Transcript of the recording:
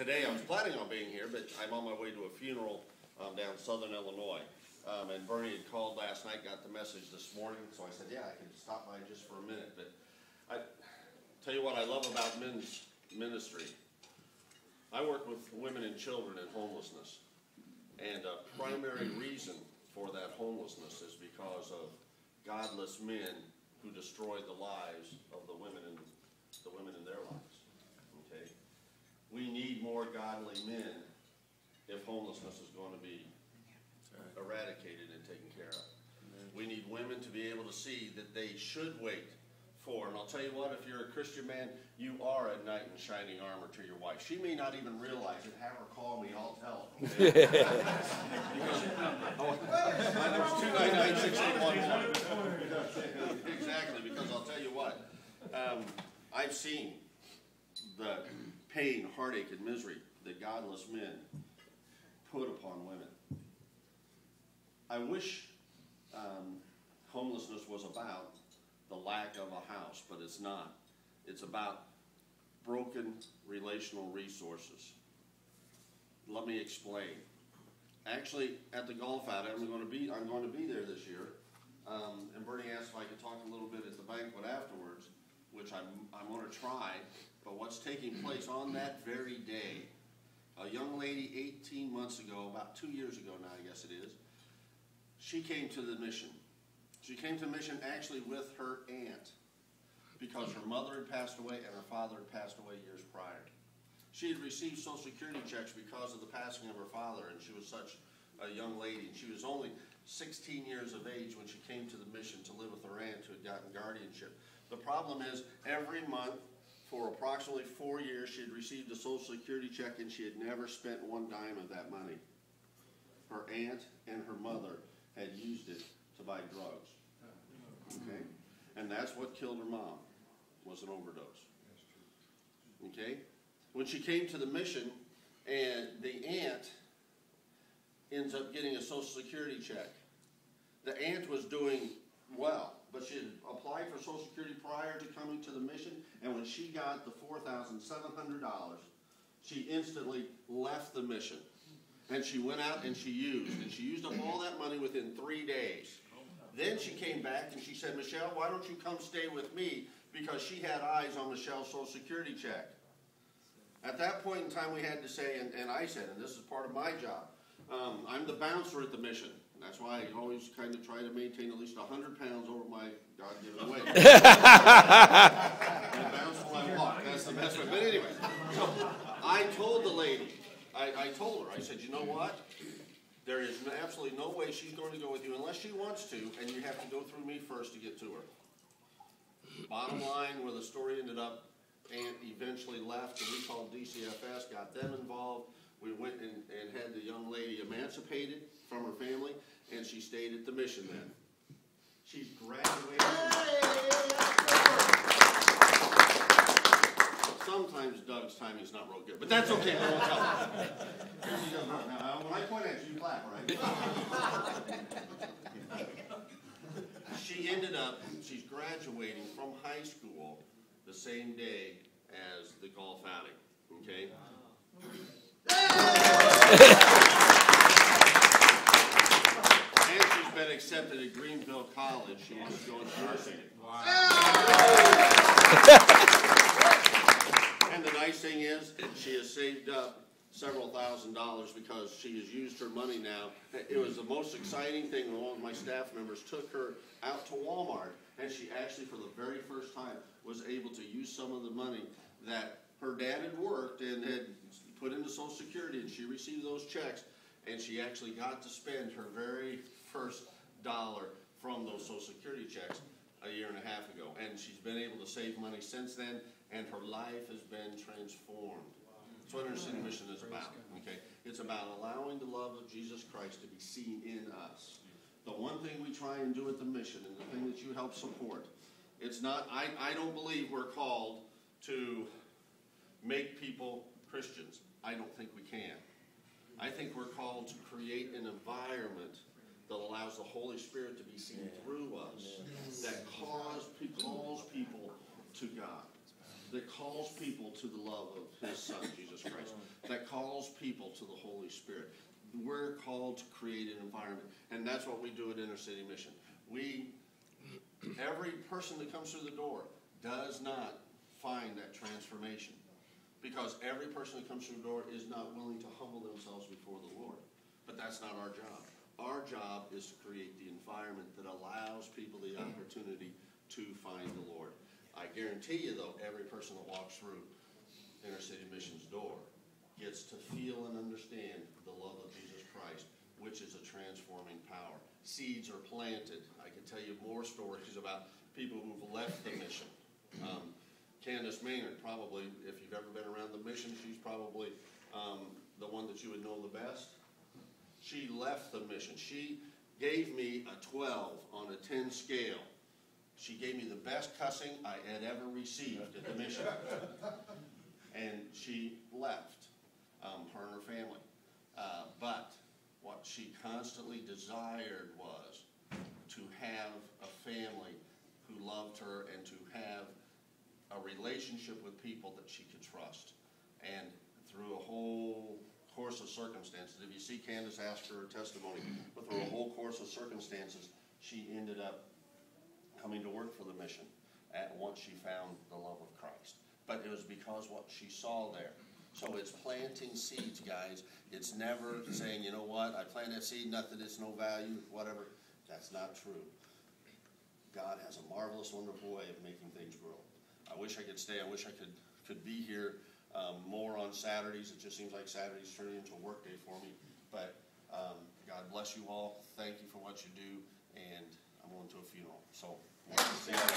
today I was planning on being here, but I'm on my way to a funeral down southern Illinois. And Bernie had called last night, got the message this morning, so I said, yeah, I can stop by just for a minute. But I tell you what I love about men's ministry. I work with women and children in homelessness. And a primary reason for that homelessness is because of godless men who destroy the lives of the women in their lives. Okay? We need more godly men if homelessness is going to be eradicated and taken care of. We need women to be able to see that they should wait for, and I'll tell you what, if you're a Christian man, you are a knight in shining armor to your wife. She may not even realize it. Have her call me, I'll tell her. Okay? My number's 299-6811. Exactly, because I'll tell you what, I've seen the pain, heartache, and misery that godless men put upon women. I wish homelessness was about the lack of a house, but it's not. It's about broken relational resources. Let me explain. Actually, at the golf outing, I'm going to be there this year. And Bernie asked if I could talk a little bit at the banquet afterwards, which I'm going to try. But what's taking place on that very day? A young lady 18 months ago, about 2 years ago now, I guess it is. She came to the mission. She came to the mission actually with her aunt because her mother had passed away and her father had passed away years prior. She had received Social Security checks because of the passing of her father, and she was such a young lady. And she was only 16 years of age when she came to the mission to live with her aunt who had gotten guardianship. The problem is every month for approximately 4 years she had received a Social Security check and she had never spent one dime of that money. Her aunt and her mother had used it to buy drugs. Okay? And that's what killed her mom, was an overdose. Okay? When she came to the mission, and the aunt ends up getting a Social Security check. The aunt was doing well, but she had applied for Social Security prior to coming to the mission, and when she got the $4,700, she instantly left the mission. And she went out and she used up all that money within 3 days. Then she came back and she said, Michelle, why don't you come stay with me? Because she had eyes on Michelle's Social Security check. At that point in time, we had to say, and I said, and this is part of my job, I'm the bouncer at the mission. That's why I always kind of try to maintain at least 100 pounds over my God-given weight. I bounce while I walk. That's the best way. But anyway, so I told the lady, I told her, I said, you know what? There is absolutely no way she's going to go with you unless she wants to, and you have to go through me first to get to her. Bottom line, where the story ended up, Aunt eventually left, and we called DCFS, got them involved. We went and had the young lady emancipated from her family, and she stayed at the mission then. She's graduated. Sometimes Doug's timing is not real good, but that's okay. I won't tell her. Now, when I point at you, clap, right? She ended up, she's graduating from high school the same day as the golf outing, okay? And she's been accepted at Greenville College. She wants to go into nursing. Wow. And the nice thing is, she has saved up several $1,000s because she has used her money now. It was the most exciting thing when one of my staff members took her out to Walmart, and she actually, for the very first time, was able to use some of the money that her dad had worked and had put into Social Security, and she received those checks, and she actually got to spend her very first dollar from those Social Security checks a year and a half ago. And she's been able to save money since then, and her life has been transformed. That's what Understanding Mission is about. Okay? It's about allowing the love of Jesus Christ to be seen in us. The one thing we try and do at the mission, and the thing that you help support, it's not, I don't believe we're called to make people Christians. I don't think we can. I think we're called to create an environment that allows the Holy Spirit to be seen through us, that calls people to God, that calls people to the love of His Son, Jesus Christ, that people to the Holy Spirit. We're called to create an environment, and that's what we do at Inner City Mission. Every person that comes through the door does not find that transformation, because every person that comes through the door is not willing to humble themselves before the Lord. But that's not our job. Our job is to create the environment that allows people the opportunity to find the Lord. I guarantee you, though, every person that walks through Inner City Mission's door gets to feel and understand the love of Jesus Christ, which is a transforming power. Seeds are planted. I can tell you more stories about people who've left the mission. Candace Maynard, probably, if you've ever been around the mission, she's probably the one that you would know the best. She left the mission. She gave me a 12 on a 10 scale. She gave me the best cussing I had ever received at the mission. And she left, her and her family. But what she constantly desired was to have a family who loved her and to have a relationship with people that she could trust. And through a whole course of circumstances, if you see Candace ask for her testimony, but through a whole course of circumstances, she ended up coming to work for the mission once she found the love of Christ. But it was because what she saw there. So it's planting seeds, guys. It's never saying, you know what, I planted that seed, nothing, it's no value, whatever. That's not true. God has a marvelous, wonderful way of making things grow. I wish I could stay. I wish I could be here more on Saturdays. It just seems like Saturdays turn into a work day for me. But God bless you all. Thank you for what you do. And I'm going to a funeral. So, we'll see you later.